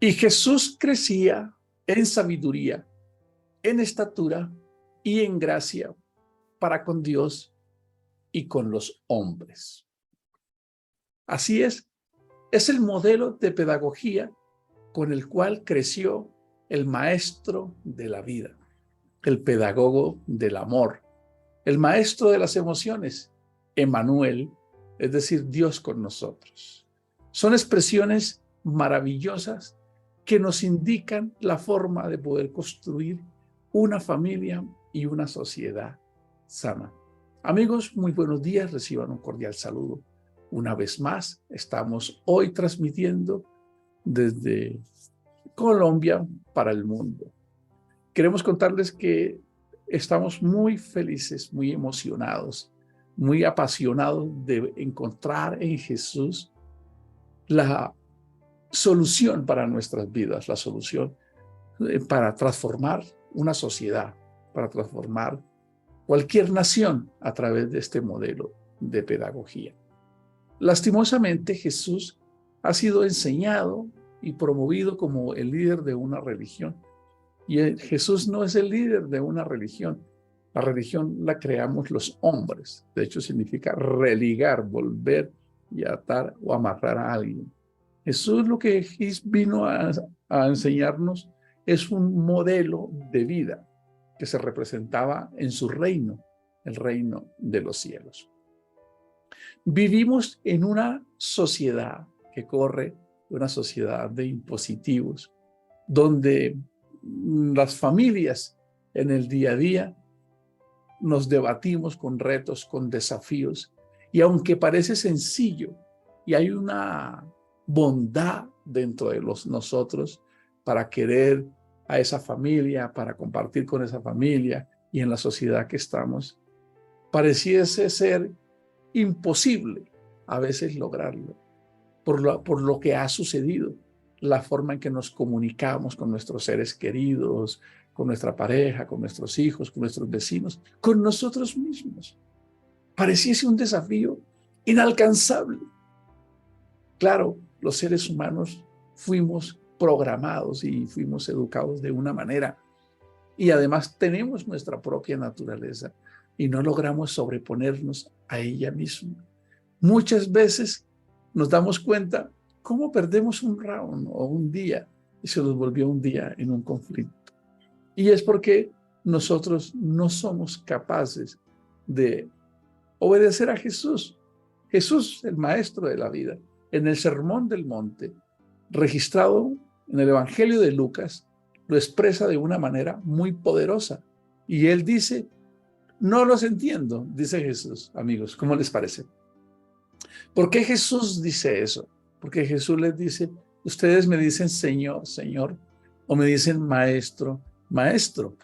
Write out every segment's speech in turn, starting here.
Y Jesús crecía en sabiduría, en estatura y en gracia para con Dios y con los hombres. Así es el modelo de pedagogía con el cual creció el maestro de la vida, el pedagogo del amor, el maestro de las emociones, Emmanuel, es decir, Dios con nosotros. Son expresiones maravillosas que nos indican la forma de poder construir una familia y una sociedad sana. Amigos, muy buenos días, reciban un cordial saludo. Una vez más, estamos hoy transmitiendo desde Colombia para el mundo. Queremos contarles que estamos muy felices, muy emocionados, muy apasionados de encontrar en Jesús la solución para nuestras vidas, la solución para transformar una sociedad, para transformar cualquier nación a través de este modelo de pedagogía. Lastimosamente, Jesús ha sido enseñado y promovido como el líder de una religión. Y Jesús no es el líder de una religión. La religión la creamos los hombres. De hecho, significa religar, volver y atar o amarrar a alguien. Jesús lo que vino a enseñarnos es un modelo de vida que se representaba en su reino, el reino de los cielos. Vivimos en una sociedad que corre, una sociedad de impositivos, donde las familias en el día a día nos debatimos con retos, con desafíos, y aunque parece sencillo y hay una bondad dentro de nosotros para querer a esa familia, para compartir con esa familia y en la sociedad que estamos, pareciese ser imposible a veces lograrlo por lo que ha sucedido, la forma en que nos comunicamos con nuestros seres queridos, con nuestra pareja, con nuestros hijos, con nuestros vecinos, con nosotros mismos. Pareciese un desafío inalcanzable. Claro, los seres humanos fuimos programados y fuimos educados de una manera y además tenemos nuestra propia naturaleza y no logramos sobreponernos a ella misma. Muchas veces nos damos cuenta cómo perdemos un round o un día y se nos volvió un día en un conflicto. Y es porque nosotros no somos capaces de obedecer a Jesús. Jesús, el maestro de la vida, en el Sermón del Monte, registrado en el Evangelio de Lucas, lo expresa de una manera muy poderosa. Y él dice, no los entiendo, dice Jesús, amigos, ¿cómo les parece? ¿Por qué Jesús dice eso? Porque Jesús les dice, ustedes me dicen Señor, Señor, o me dicen Maestro, Maestro.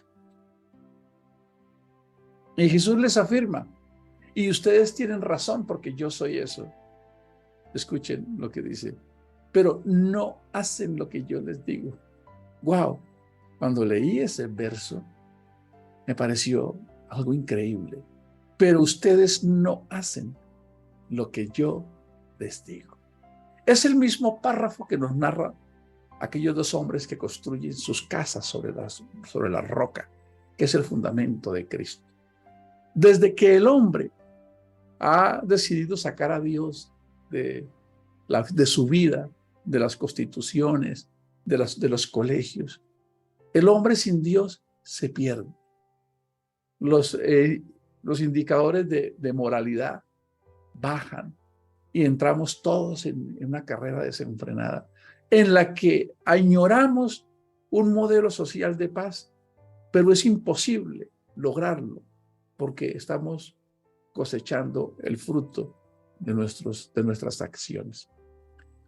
Y Jesús les afirma, y ustedes tienen razón porque yo soy eso. Escuchen lo que dice, pero no hacen lo que yo les digo. Wow, cuando leí ese verso, me pareció algo increíble. Pero ustedes no hacen lo que yo les digo. Es el mismo párrafo que nos narra aquellos dos hombres que construyen sus casas sobre la roca, que es el fundamento de Cristo. Desde que el hombre ha decidido sacar a Dios de su vida, de las constituciones, de los colegios, el hombre sin Dios se pierde. Los indicadores de moralidad bajan y entramos todos en una carrera desenfrenada en la que añoramos un modelo social de paz, pero es imposible lograrlo porque estamos cosechando el fruto de nuestras acciones.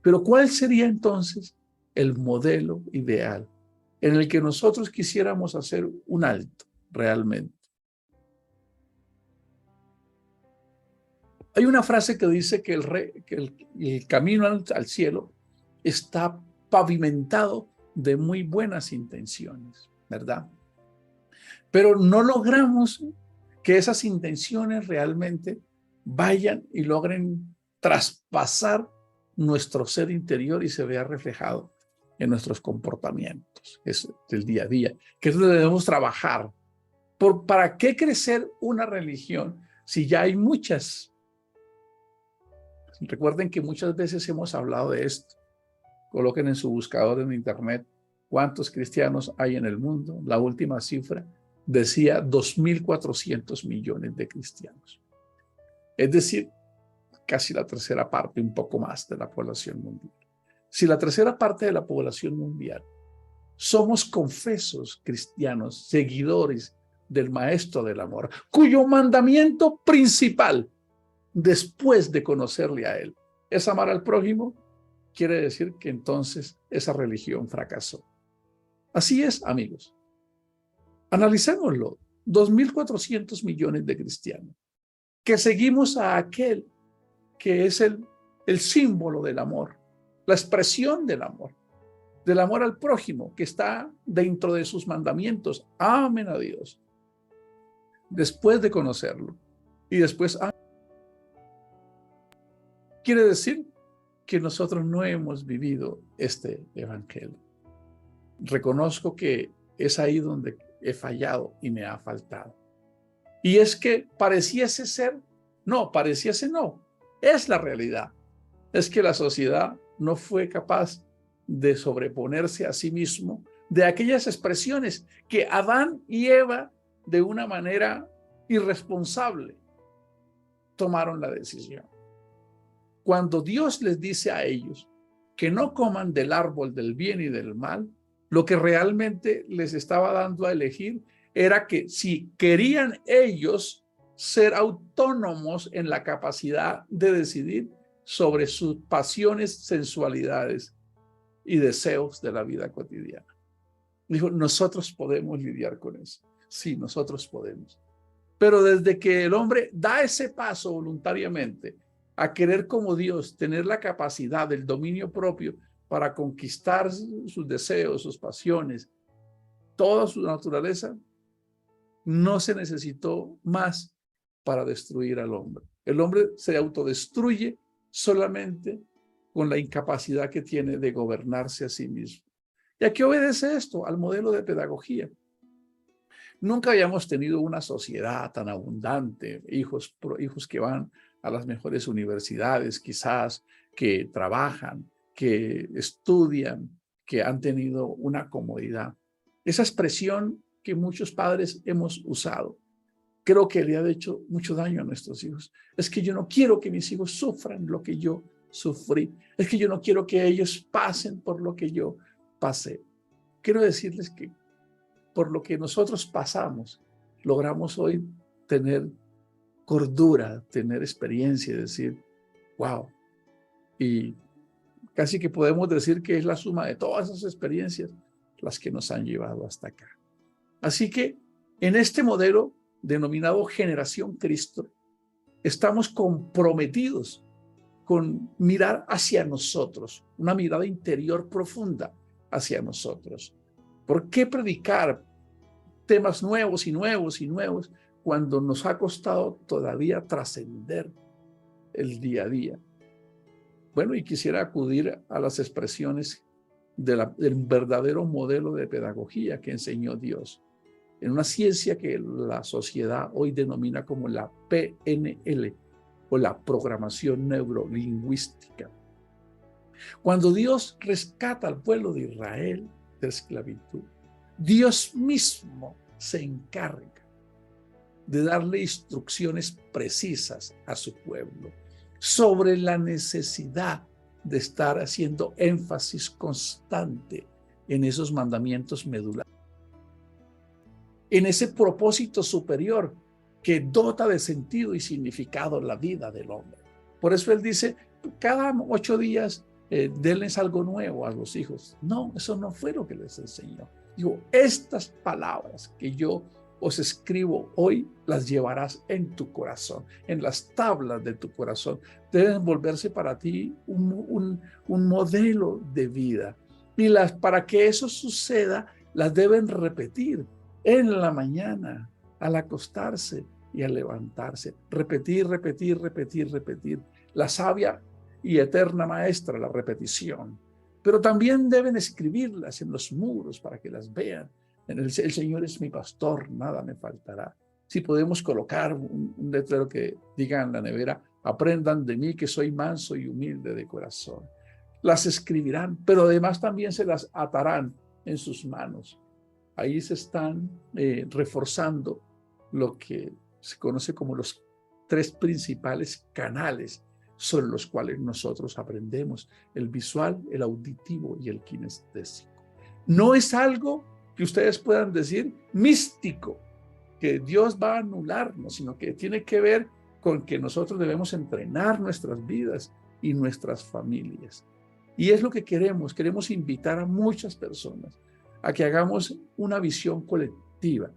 Pero ¿cuál sería entonces el modelo ideal en el que nosotros quisiéramos hacer un alto realmente? Hay una frase que dice que el camino al cielo está pavimentado de muy buenas intenciones, ¿verdad? Pero no logramos que esas intenciones realmente vayan y logren traspasar nuestro ser interior y se vea reflejado en nuestros comportamientos, es del día a día, que es donde debemos trabajar. ¿Para qué crecer una religión si ya hay muchas? Recuerden que muchas veces hemos hablado de esto. Coloquen en su buscador en internet cuántos cristianos hay en el mundo. La última cifra decía 2.400 millones de cristianos. Es decir, casi la tercera parte, un poco más de la población mundial. Si la tercera parte de la población mundial somos confesos cristianos, seguidores del Maestro del Amor, cuyo mandamiento principal, después de conocerle a Él, es amar al prójimo, quiere decir que entonces esa religión fracasó. Así es, amigos. Analicémoslo. 2.400 millones de cristianos que seguimos a aquel que es el símbolo del amor, la expresión del amor al prójimo, que está dentro de sus mandamientos. Amen a Dios. Después de conocerlo. Y después, quiere decir que nosotros no hemos vivido este evangelio. Reconozco que es ahí donde he fallado y me ha faltado. Y es que pareciese no, es la realidad. Es que la sociedad no fue capaz de sobreponerse a sí mismo de aquellas expresiones que Adán y Eva, de una manera irresponsable, tomaron la decisión. Cuando Dios les dice a ellos que no coman del árbol del bien y del mal, lo que realmente les estaba dando a elegir era que si querían ellos ser autónomos en la capacidad de decidir sobre sus pasiones, sensualidades y deseos de la vida cotidiana. Dijo, nosotros podemos lidiar con eso. Sí, nosotros podemos. Pero desde que el hombre da ese paso voluntariamente a querer como Dios, tener la capacidad del dominio propio para conquistar sus deseos, sus pasiones, toda su naturaleza, no se necesitó más para destruir al hombre. El hombre se autodestruye solamente con la incapacidad que tiene de gobernarse a sí mismo. ¿Y a qué obedece esto? Al modelo de pedagogía. Nunca habíamos tenido una sociedad tan abundante, hijos que van a las mejores universidades, quizás, que trabajan, que estudian, que han tenido una comodidad. Esa expresión que muchos padres hemos usado, creo que le ha hecho mucho daño a nuestros hijos. Es que yo no quiero que mis hijos sufran lo que yo sufrí. Es que yo no quiero que ellos pasen por lo que yo pasé. Quiero decirles que por lo que nosotros pasamos, logramos hoy tener cordura, tener experiencia y decir, wow. Y casi que podemos decir que es la suma de todas esas experiencias las que nos han llevado hasta acá. Así que en este modelo denominado Generación Cristo, estamos comprometidos con mirar hacia nosotros, una mirada interior profunda hacia nosotros. ¿Por qué predicar temas nuevos y nuevos y nuevos cuando nos ha costado todavía trascender el día a día? Bueno, y quisiera acudir a las expresiones del verdadero modelo de pedagogía que enseñó Dios, en una ciencia que la sociedad hoy denomina como la PNL, o la programación neurolingüística. Cuando Dios rescata al pueblo de Israel de la esclavitud, Dios mismo se encarga de darle instrucciones precisas a su pueblo sobre la necesidad de estar haciendo énfasis constante en esos mandamientos medulares, en ese propósito superior que dota de sentido y significado la vida del hombre. Por eso él dice, cada 8 días denles algo nuevo a los hijos. No, eso no fue lo que les enseñó. Digo, estas palabras que yo os escribo hoy, las llevarás en tu corazón, en las tablas de tu corazón. Deben volverse para ti un modelo de vida. Y para que eso suceda, las deben repetir en la mañana, al acostarse y al levantarse. Repetir, repetir, repetir, repetir. La sabia y eterna maestra, la repetición. pero también deben escribirlas en los muros para que las vean. El Señor es mi pastor, nada me faltará. Si podemos colocar un letrero que diga en la nevera, aprendan de mí que soy manso y humilde de corazón. Las escribirán, pero además también se las atarán en sus manos. Ahí se están reforzando lo que se conoce como los 3 principales canales sobre los cuales nosotros aprendemos: el visual, el auditivo y el kinestésico. No es algo que ustedes puedan decir místico, que Dios va a anularnos, sino que tiene que ver con que nosotros debemos entrenar nuestras vidas y nuestras familias. Y es lo que queremos invitar a muchas personas a que hagamos una visión colectiva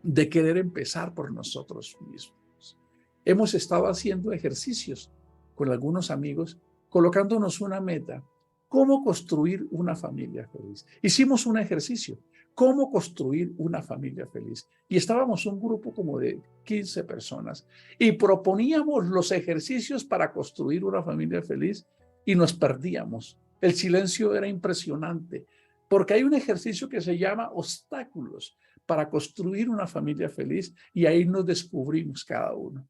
de querer empezar por nosotros mismos. Hemos estado haciendo ejercicios con algunos amigos, colocándonos una meta: ¿cómo construir una familia feliz? Hicimos un ejercicio: ¿cómo construir una familia feliz? Y estábamos un grupo como de 15 personas y proponíamos los ejercicios para construir una familia feliz y nos perdíamos. El silencio era impresionante, porque hay un ejercicio que se llama obstáculos para construir una familia feliz, y ahí nos descubrimos cada uno,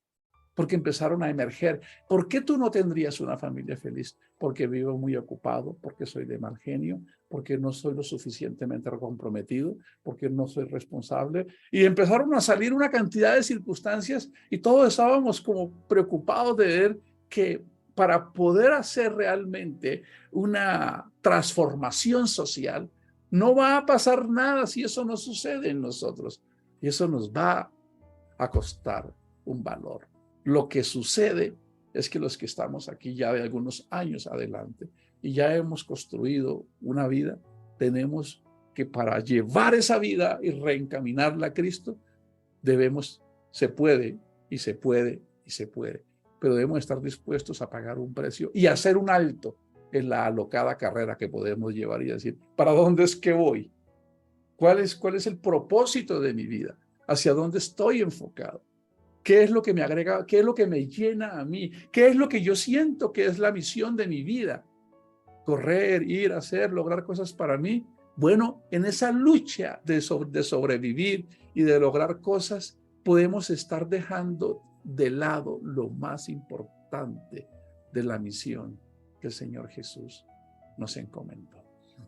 porque empezaron a emerger. ¿Por qué tú no tendrías una familia feliz? Porque vivo muy ocupado, porque soy de mal genio, porque no soy lo suficientemente comprometido, porque no soy responsable. Y empezaron a salir una cantidad de circunstancias y todos estábamos como preocupados de ver que para poder hacer realmente una transformación social, no va a pasar nada si eso no sucede en nosotros. Y eso nos va a costar un valor. Lo que sucede es que los que estamos aquí ya de algunos años adelante y ya hemos construido una vida, tenemos que, para llevar esa vida y reencaminarla a Cristo, se puede y se puede y se puede, pero debemos estar dispuestos a pagar un precio y hacer un alto en la alocada carrera que podemos llevar y decir: ¿para dónde es que voy? ¿Cuál es el propósito de mi vida? ¿Hacia dónde estoy enfocado? ¿Qué es lo que me agrega? ¿Qué es lo que me llena a mí? ¿Qué es lo que yo siento que es la misión de mi vida? Correr, ir, hacer, lograr cosas para mí. Bueno, en esa lucha de sobrevivir y de lograr cosas, podemos estar dejando de lado lo más importante de la misión que el Señor Jesús nos encomendó.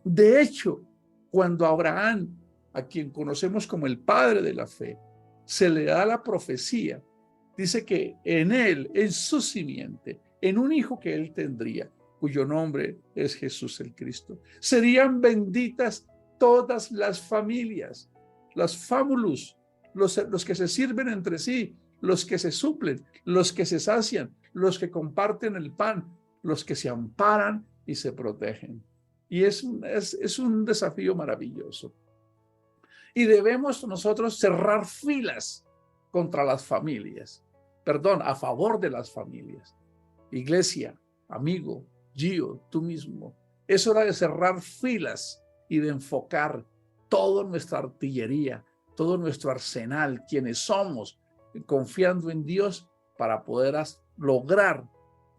De hecho, cuando a Abraham, a quien conocemos como el padre de la fe, se le da la profecía, dice que en él, en su simiente, en un hijo que él tendría, cuyo nombre es Jesús el Cristo, serían benditas todas las familias, las famulus, los que se sirven entre sí, los que se suplen, los que se sacian, los que comparten el pan, los que se amparan y se protegen. Y es un desafío maravilloso. Y debemos nosotros cerrar filas contra las familias. Perdón, a favor de las familias. Iglesia, amigo, Gio, tú mismo. Es hora de cerrar filas y de enfocar toda nuestra artillería, todo nuestro arsenal, quienes somos, confiando en Dios para poder lograr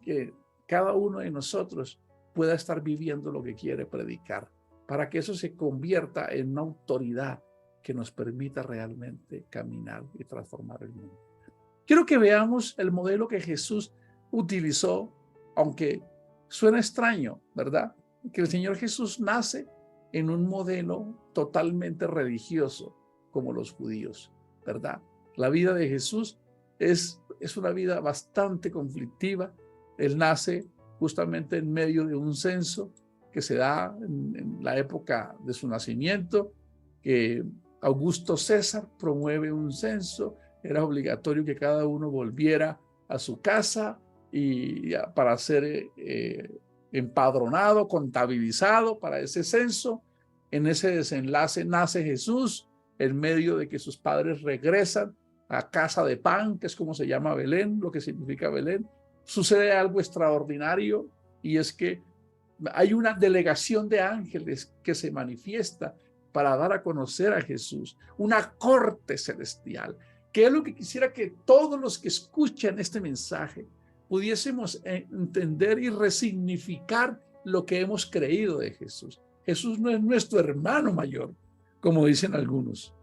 que cada uno de nosotros pueda estar viviendo lo que quiere predicar, para que eso se convierta en una autoridad que nos permita realmente caminar y transformar el mundo. Quiero que veamos el modelo que Jesús utilizó, aunque suena extraño, ¿verdad? Que el Señor Jesús nace en un modelo totalmente religioso, como los judíos, ¿verdad? La vida de Jesús es una vida bastante conflictiva. Él nace justamente en medio de un censo que se da en la época de su nacimiento, que Augusto César promueve un censo. Era obligatorio que cada uno volviera a su casa y para ser empadronado, contabilizado para ese censo. En ese desenlace nace Jesús en medio de que sus padres regresan a casa de pan, que es como se llama Belén, lo que significa Belén. Sucede algo extraordinario, y es que hay una delegación de ángeles que se manifiesta para dar a conocer a Jesús, una corte celestial, que es lo que quisiera que todos los que escuchan este mensaje pudiésemos entender y resignificar lo que hemos creído de Jesús. Jesús no es nuestro hermano mayor, como dicen algunos.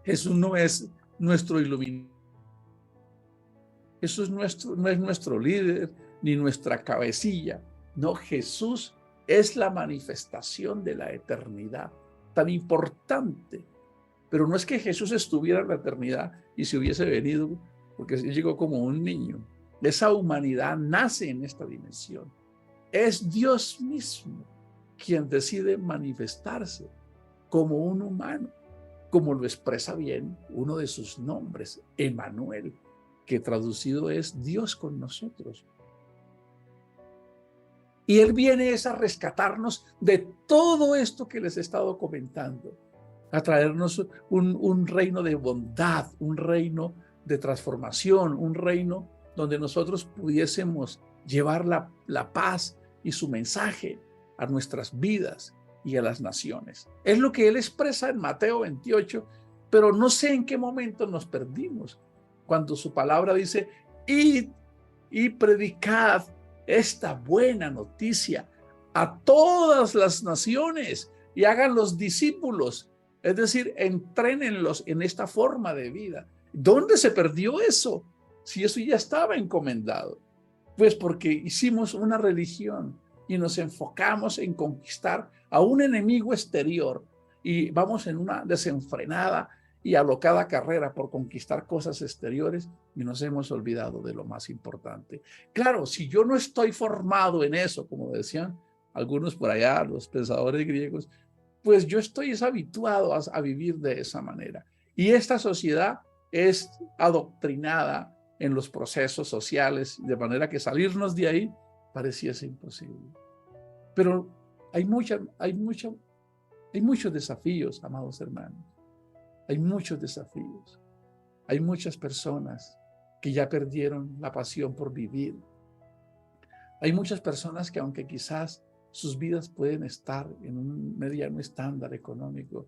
Jesús no es nuestro iluminador. Jesús no es nuestro líder ni nuestra cabecilla. No, Jesús es la manifestación de la eternidad, tan importante. Pero no es que Jesús estuviera en la eternidad y se hubiese venido, porque llegó como un niño. Esa humanidad nace en esta dimensión. Es Dios mismo quien decide manifestarse como un humano, como lo expresa bien uno de sus nombres, Emmanuel, que traducido es Dios con nosotros. Y Él viene a rescatarnos de todo esto que les he estado comentando, a traernos un reino de bondad, un reino de transformación, un reino donde nosotros pudiésemos llevar la paz y su mensaje a nuestras vidas y a las naciones. Es lo que Él expresa en Mateo 28, pero no sé en qué momento nos perdimos, cuando su palabra dice, id y predicad esta buena noticia a todas las naciones y hagan los discípulos, es decir, entrénenlos en esta forma de vida. ¿Dónde se perdió eso? Si eso ya estaba encomendado. Pues porque hicimos una religión y nos enfocamos en conquistar a un enemigo exterior y vamos en una desenfrenada y alocada carrera por conquistar cosas exteriores y nos hemos olvidado de lo más importante. Claro, si yo no estoy formado en eso, como decían algunos por allá, los pensadores griegos, pues yo estoy habituado a vivir de esa manera. Y esta sociedad es adoctrinada en los procesos sociales, de manera que salirnos de ahí pareciese imposible. Pero hay muchos desafíos, amados hermanos. Hay muchos desafíos. Hay muchas personas que ya perdieron la pasión por vivir. Hay muchas personas que, aunque quizás sus vidas pueden estar en un mediano estándar económico,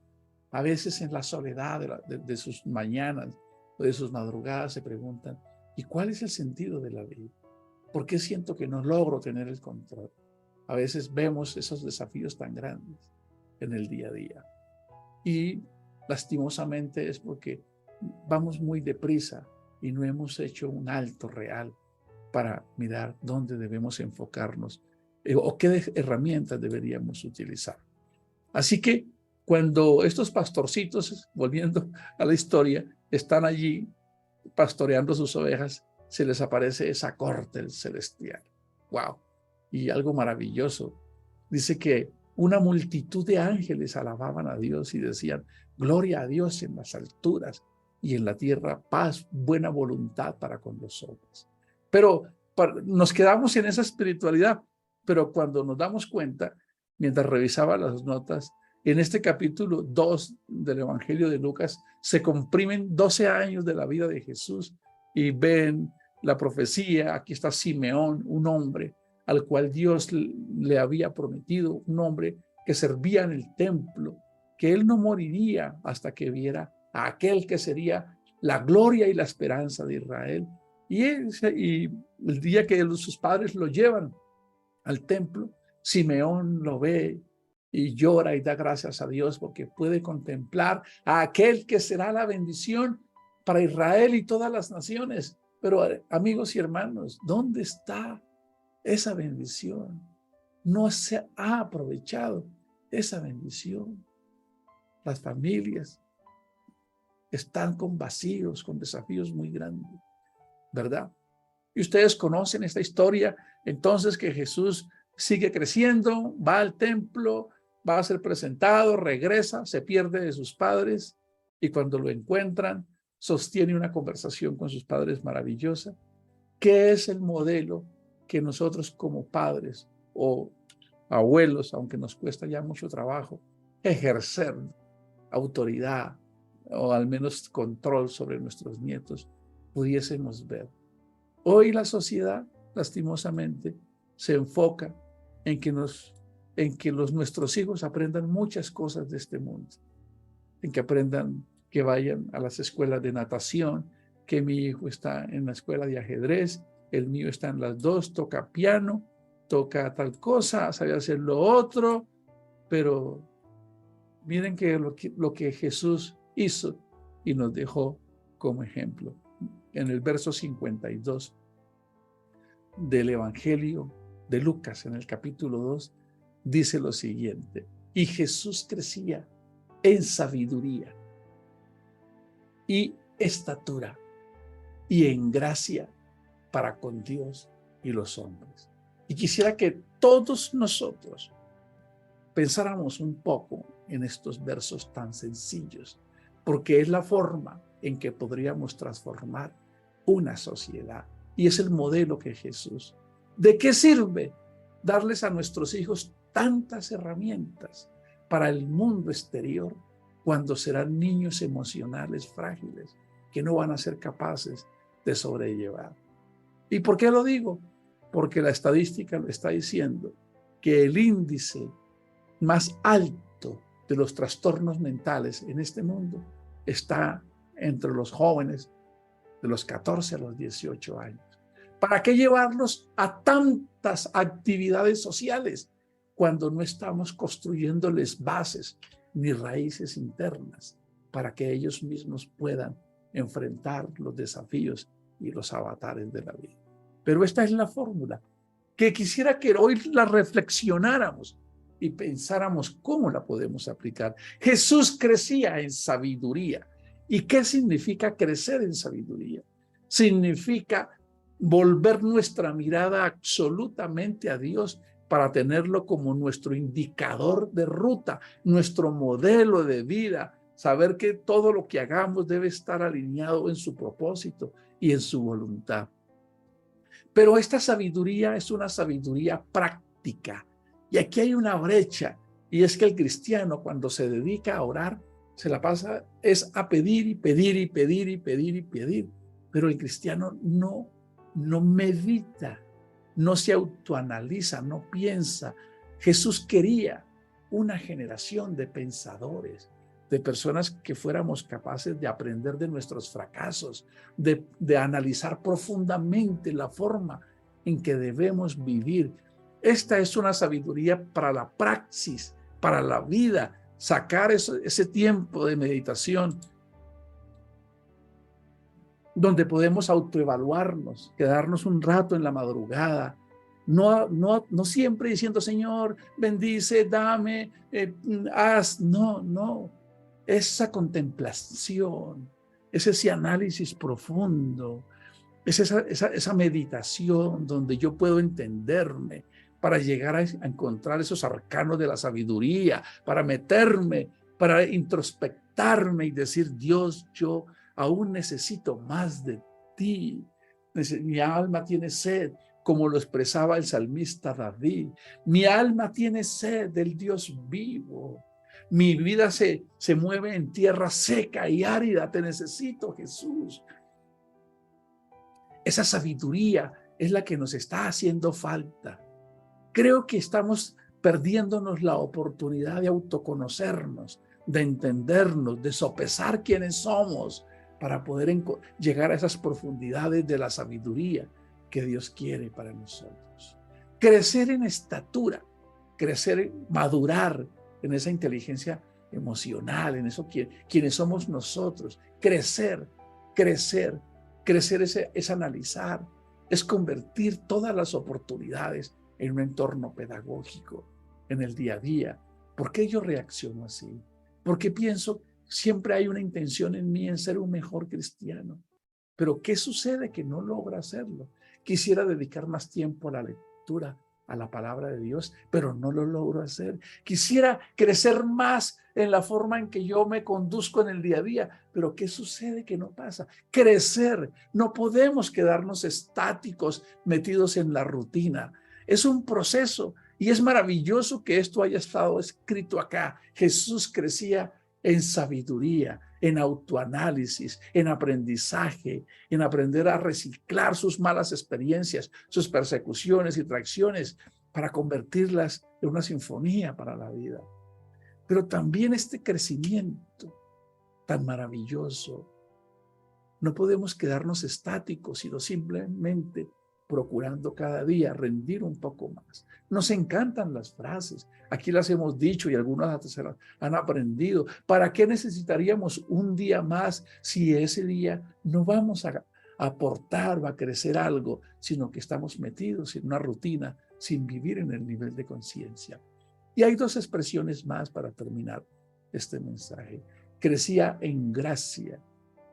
a veces en la soledad de sus mañanas o de sus madrugadas se preguntan, ¿y cuál es el sentido de la vida? ¿Por qué siento que no logro tener el control? A veces vemos esos desafíos tan grandes en el día a día. Y lastimosamente es porque vamos muy deprisa y no hemos hecho un alto real para mirar dónde debemos enfocarnos o qué herramientas deberíamos utilizar. Así que cuando estos pastorcitos, volviendo a la historia, están allí pastoreando sus ovejas, se les aparece esa corte celestial. ¡Wow! Y algo maravilloso. Dice que una multitud de ángeles alababan a Dios y decían, gloria a Dios en las alturas y en la tierra paz, buena voluntad para con los hombres. Pero nos quedamos en esa espiritualidad, pero cuando nos damos cuenta, mientras revisaba las notas, en este capítulo 2 del Evangelio de Lucas se comprimen 12 años de la vida de Jesús y ven la profecía. Aquí está Simeón, un hombre al cual Dios le había prometido, un hombre que servía en el templo, que él no moriría hasta que viera a aquel que sería la gloria y la esperanza de Israel. Y el día que sus padres lo llevan al templo, Simeón lo ve y llora y da gracias a Dios porque puede contemplar a aquel que será la bendición para Israel y todas las naciones. Pero amigos y hermanos, ¿dónde está esa bendición? No se ha aprovechado esa bendición. Las familias están con vacíos, con desafíos muy grandes, ¿verdad? Y ustedes conocen esta historia, entonces, que Jesús sigue creciendo, va al templo, va a ser presentado, regresa, se pierde de sus padres y cuando lo encuentran, sostiene una conversación con sus padres maravillosa. ¿Qué es el modelo que nosotros como padres o abuelos, aunque nos cuesta ya mucho trabajo, ejercer autoridad o al menos control sobre nuestros nietos, pudiésemos ver? Hoy la sociedad, lastimosamente, se enfoca en que nuestros hijos aprendan muchas cosas de este mundo, en que aprendan, que vayan a las escuelas de natación, que mi hijo está en la escuela de ajedrez, el mío está en las dos, toca piano, toca tal cosa, sabe hacer lo otro, pero miren que lo que Jesús hizo y nos dejó como ejemplo. En el verso 52 del Evangelio de Lucas, en el capítulo 2, dice lo siguiente: y Jesús crecía en sabiduría y estatura y en gracia para con Dios y los hombres. Y quisiera que todos nosotros pensáramos un poco en estos versos tan sencillos, porque es la forma en que podríamos transformar una sociedad. Y es el modelo que Jesús. ¿De qué sirve darles a nuestros hijos tantas herramientas para el mundo exterior cuando serán niños emocionales frágiles que no van a ser capaces de sobrellevar? ¿Y por qué lo digo? Porque la estadística lo está diciendo, que el índice más alto de los trastornos mentales en este mundo está entre los jóvenes de los 14 a los 18 años. ¿Para qué llevarlos a tantas actividades sociales cuando no estamos construyéndoles bases ni raíces internas para que ellos mismos puedan enfrentar los desafíos y los avatares de la vida? Pero esta es la fórmula que quisiera que hoy la reflexionáramos y pensáramos cómo la podemos aplicar. Jesús crecía en sabiduría. ¿Y qué significa crecer en sabiduría? Significa volver nuestra mirada absolutamente a Dios para tenerlo como nuestro indicador de ruta, nuestro modelo de vida, saber que todo lo que hagamos debe estar alineado en su propósito y en su voluntad. Pero esta sabiduría es una sabiduría práctica. Y aquí hay una brecha, y es que el cristiano, cuando se dedica a orar, se la pasa es a pedir y pedir y pedir y pedir y pedir. Pero el cristiano no medita, no se autoanaliza, no piensa. Jesús quería una generación de pensadores, de personas que fuéramos capaces de aprender de nuestros fracasos, de analizar profundamente la forma en que debemos vivir. Esta es una sabiduría para la praxis, para la vida, sacar ese tiempo de meditación donde podemos autoevaluarnos, quedarnos un rato en la madrugada, no siempre diciendo, Señor, bendice, dame, haz. No. Esa contemplación, es ese análisis profundo, es esa meditación donde yo puedo entenderme para llegar a encontrar esos arcanos de la sabiduría, para meterme, para introspectarme y decir, Dios, yo aún necesito más de ti. Mi alma tiene sed, como lo expresaba el salmista David. Mi alma tiene sed del Dios vivo. Mi vida se mueve en tierra seca y árida. Te necesito, Jesús. Esa sabiduría es la que nos está haciendo falta. Creo que estamos perdiéndonos la oportunidad de autoconocernos, de entendernos, de sopesar quiénes somos para poder llegar a esas profundidades de la sabiduría que Dios quiere para nosotros. Crecer en estatura, crecer, madurar en esa inteligencia emocional, en eso quienes somos nosotros. Crecer es analizar, es convertir todas las oportunidades en un entorno pedagógico, en el día a día. ¿Por qué yo reacciono así? Porque pienso, siempre hay una intención en mí en ser un mejor cristiano. Pero ¿qué sucede? Que no logro hacerlo. Quisiera dedicar más tiempo a la lectura, a la palabra de Dios, pero no lo logro hacer. Quisiera crecer más en la forma en que yo me conduzco en el día a día, pero ¿qué sucede? Que no pasa. Crecer, no podemos quedarnos estáticos, metidos en la rutina. Es un proceso y es maravilloso que esto haya estado escrito acá. Jesús crecía en sabiduría, en autoanálisis, en aprendizaje, en aprender a reciclar sus malas experiencias, sus persecuciones y traiciones para convertirlas en una sinfonía para la vida. Pero también este crecimiento tan maravilloso, no podemos quedarnos estáticos, sino simplemente procurando cada día rendir un poco más. Nos encantan las frases. Aquí las hemos dicho y algunas se las han aprendido. ¿Para qué necesitaríamos un día más si ese día no vamos a aportar o a crecer algo, sino que estamos metidos en una rutina sin vivir en el nivel de conciencia? Y hay dos expresiones más para terminar este mensaje. Crecía en gracia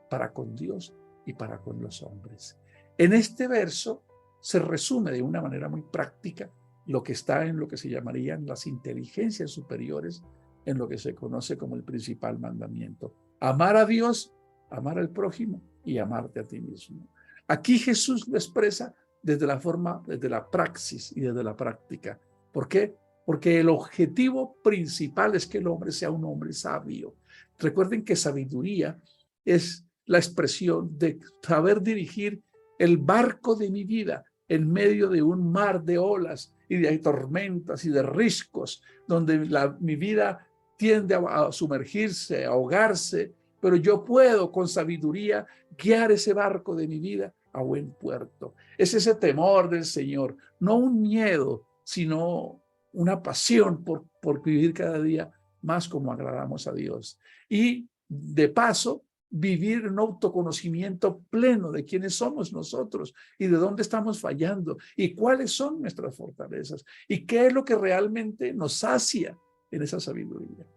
para con Dios y para con los hombres. En este verso se resume de una manera muy práctica lo que está en lo que se llamarían las inteligencias superiores, en lo que se conoce como el principal mandamiento: amar a Dios, amar al prójimo y amarte a ti mismo. Aquí Jesús lo expresa desde la forma, desde la praxis y desde la práctica. ¿Por qué? Porque el objetivo principal es que el hombre sea un hombre sabio. Recuerden que sabiduría es la expresión de saber dirigir el barco de mi vida en medio de un mar de olas y de tormentas y de riscos, donde mi vida tiende a sumergirse, a ahogarse, pero yo puedo con sabiduría guiar ese barco de mi vida a buen puerto. Es ese temor del Señor, no un miedo, sino una pasión por vivir cada día más como agradamos a Dios. Y de paso, vivir un autoconocimiento pleno de quiénes somos nosotros y de dónde estamos fallando y cuáles son nuestras fortalezas y qué es lo que realmente nos sacia en esa sabiduría.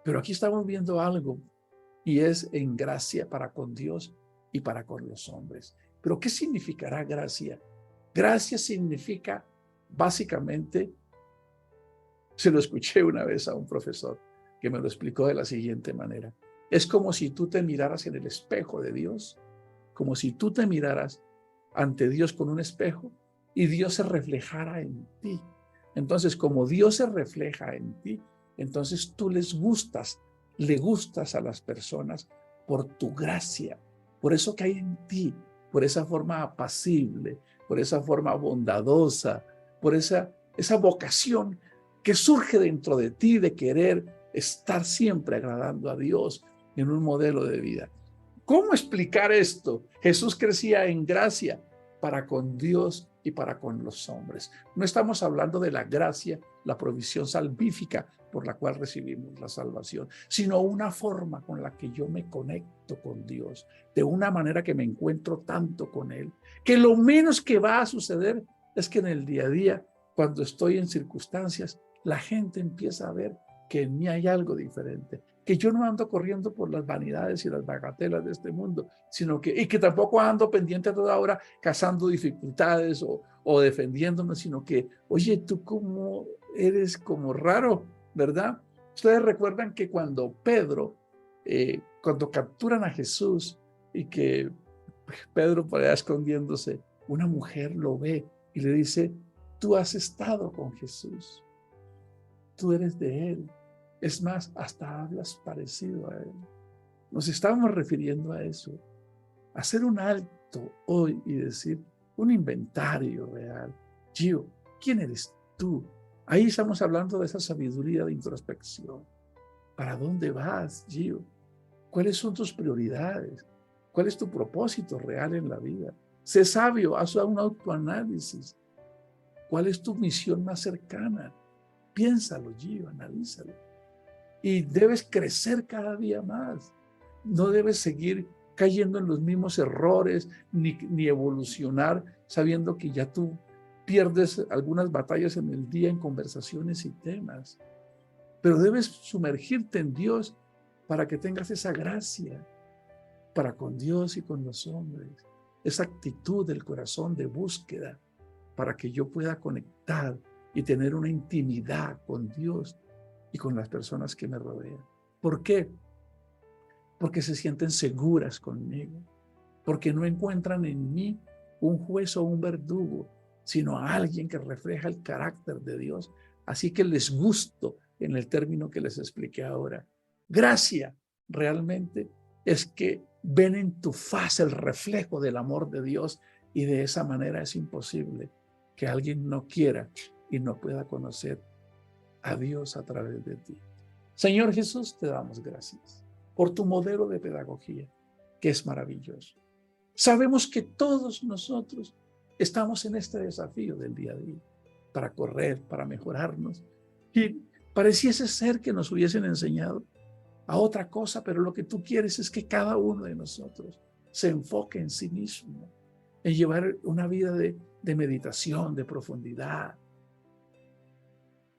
Pero aquí estamos viendo algo, y es en gracia para con Dios y para con los hombres. ¿Pero qué significará gracia? Gracia significa básicamente, se lo escuché una vez a un profesor que me lo explicó de la siguiente manera: es como si tú te miraras en el espejo de Dios, como si tú te miraras ante Dios con un espejo y Dios se reflejara en ti. Entonces, como Dios se refleja en ti, entonces tú le gustas a las personas por tu gracia, por eso que hay en ti, por esa forma apacible, por esa forma bondadosa, por esa vocación que surge dentro de ti de querer estar siempre agradando a Dios en un modelo de vida. ¿Cómo explicar esto? Jesús crecía en gracia para con Dios y para con los hombres. No estamos hablando de la gracia, la provisión salvífica por la cual recibimos la salvación, sino una forma con la que yo me conecto con Dios, de una manera que me encuentro tanto con Él, que lo menos que va a suceder es que en el día a día, cuando estoy en circunstancias, la gente empieza a ver que en mí hay algo diferente, que yo no ando corriendo por las vanidades y las bagatelas de este mundo, sino que tampoco ando pendiente a toda hora cazando dificultades o defendiéndome, sino que, oye, tú como eres como raro, ¿verdad? Ustedes recuerdan que cuando cuando capturan a Jesús y que Pedro por allá escondiéndose, una mujer lo ve y le dice: tú has estado con Jesús, tú eres de Él. Es más, hasta hablas parecido a Él. Nos estamos refiriendo a eso, a hacer un alto hoy y decir, un inventario real. Gio, ¿quién eres tú? Ahí estamos hablando de esa sabiduría de introspección. ¿Para dónde vas, Gio? ¿Cuáles son tus prioridades? ¿Cuál es tu propósito real en la vida? Sé sabio, haz un autoanálisis. ¿Cuál es tu misión más cercana? Piénsalo, Gio, analízalo. Y debes crecer cada día más. No debes seguir cayendo en los mismos errores ni evolucionar sabiendo que ya tú pierdes algunas batallas en el día en conversaciones y temas. Pero debes sumergirte en Dios para que tengas esa gracia para con Dios y con los hombres, esa actitud del corazón de búsqueda para que yo pueda conectar y tener una intimidad con Dios y con las personas que me rodean. ¿Por qué? Porque se sienten seguras conmigo, porque no encuentran en mí un juez o un verdugo, sino a alguien que refleja el carácter de Dios. Así que les gusto en el término que les expliqué ahora. Gracia realmente es que ven en tu faz el reflejo del amor de Dios, y de esa manera es imposible que alguien no quiera y no pueda conocer a Dios a través de ti. Señor Jesús, te damos gracias por tu modelo de pedagogía, que es maravilloso. Sabemos que todos nosotros Estamos en este desafío del día a día para correr, para mejorarnos. Y pareciese ser que nos hubiesen enseñado a otra cosa, pero lo que tú quieres es que cada uno de nosotros se enfoque en sí mismo, en llevar una vida de meditación, de profundidad,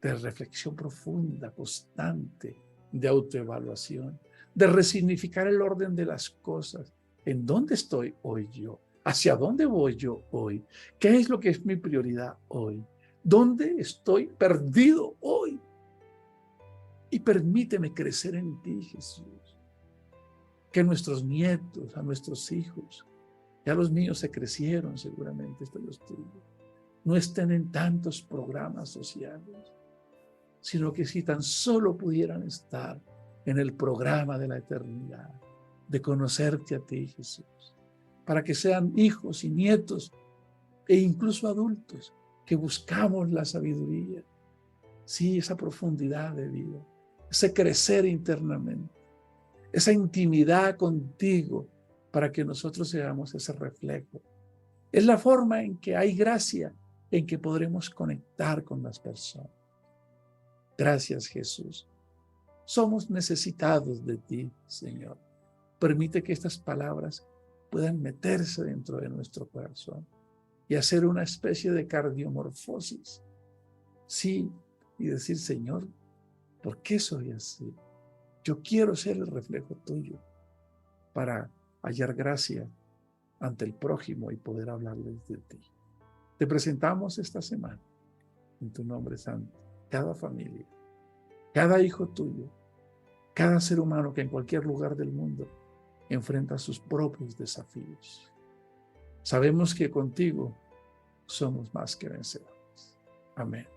de reflexión profunda, constante, de autoevaluación, de resignificar el orden de las cosas. ¿En dónde estoy hoy yo? ¿Hacia dónde voy yo hoy? ¿Qué es lo que es mi prioridad hoy? ¿Dónde estoy perdido hoy? Y permíteme crecer en ti, Jesús. Que nuestros nietos, a nuestros hijos, ya los míos se crecieron seguramente, estos los tuyos, no estén en tantos programas sociales, sino que si tan solo pudieran estar en el programa de la eternidad, de conocerte a ti, Jesús, para que sean hijos y nietos e incluso adultos que buscamos la sabiduría, sí, esa profundidad de vida, ese crecer internamente, esa intimidad contigo para que nosotros seamos ese reflejo. Es la forma en que hay gracia, en que podremos conectar con las personas. Gracias, Jesús. Somos necesitados de ti, Señor. Permite que estas palabras puedan meterse dentro de nuestro corazón y hacer una especie de cardiomorfosis. Sí, y decir, Señor, ¿por qué soy así? Yo quiero ser el reflejo tuyo para hallar gracia ante el prójimo y poder hablarles de ti. Te presentamos esta semana, en tu nombre santo, cada familia, cada hijo tuyo, cada ser humano que en cualquier lugar del mundo enfrenta sus propios desafíos. Sabemos que contigo somos más que vencedores. Amén.